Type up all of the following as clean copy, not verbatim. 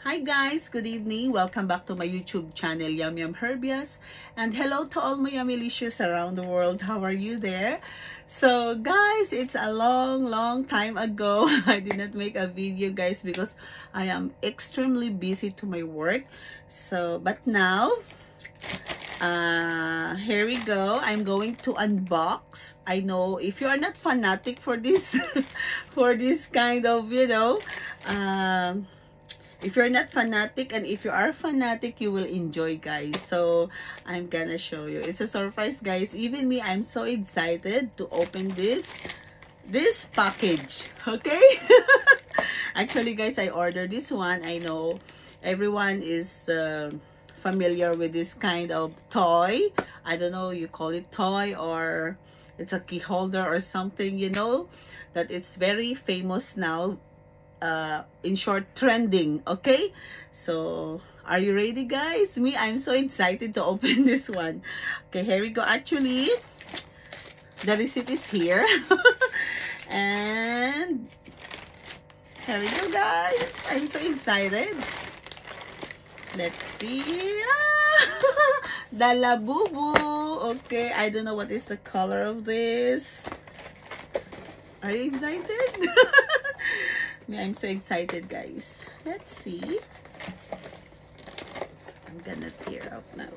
Hi guys, good evening. Welcome back to my YouTube channel, Yum Yum Herbias. And hello to all my Yummylicious around the world. How are you there? So guys, it's a long time ago. I did not make a video guys because I am extremely busy to my work. But now, here we go. I'm going to unbox. I know if you are not fanatic for this, for this kind of, if you're not fanatic, and if you are fanatic, you will enjoy guys. So I'm gonna show you. It's a surprise guys. Even me, I'm so excited to open this package. Okay. Actually guys, I ordered this one. I know everyone is familiar with this kind of toy. I don't know, you call it toy or it's a key holder or something, you know, that it's very famous now. In short, trending. Okay, so are you ready guys? Me, I'm so excited to open this one. Okay, here we go. Actually, the receipt is here. And here we go guys. I'm so excited. Let's see. The Labubu. Okay, I don't know what is the color of this. Are you excited? I'm so excited guys. Let's see. I'm gonna tear up now.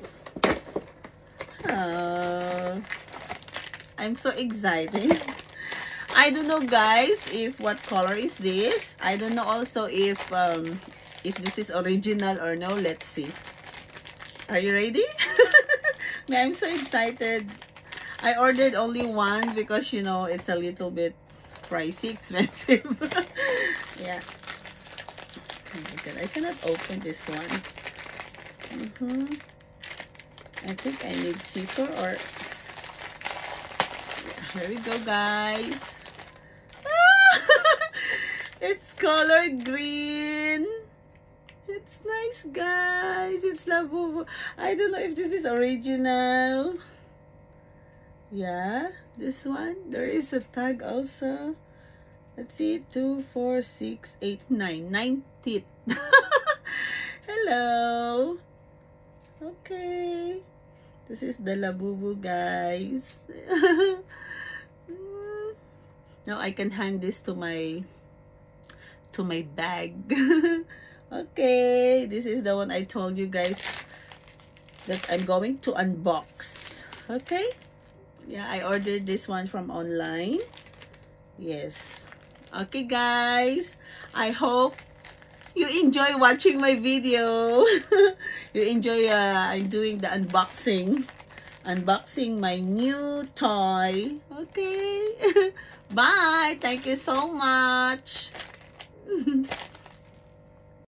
I'm so excited. I don't know guys if what color is this. I don't know also if this is original or no. Let's see. Are you ready? I'm so excited. I ordered only one because you know it's a little bit pricey, expensive. Yeah. Oh my god, I cannot open this one. I think I need scissor or yeah, here we go guys. It's color green. It's nice guys. It's Labubu. I don't know if this is original. Yeah, this one. There is a tag also. Let's see, 2, 4, 6, 8, 9. 9 teeth. Hello. Okay. This is the Labubu, guys. Now I can hang this to my bag. Okay, this is the one I told you guys that I'm going to unbox. Okay. Yeah, I ordered this one from online. Yes. Okay, guys. I hope you enjoy watching my video. You enjoy I'm doing the unboxing. Unboxing my new toy. Okay. Bye. Thank you so much.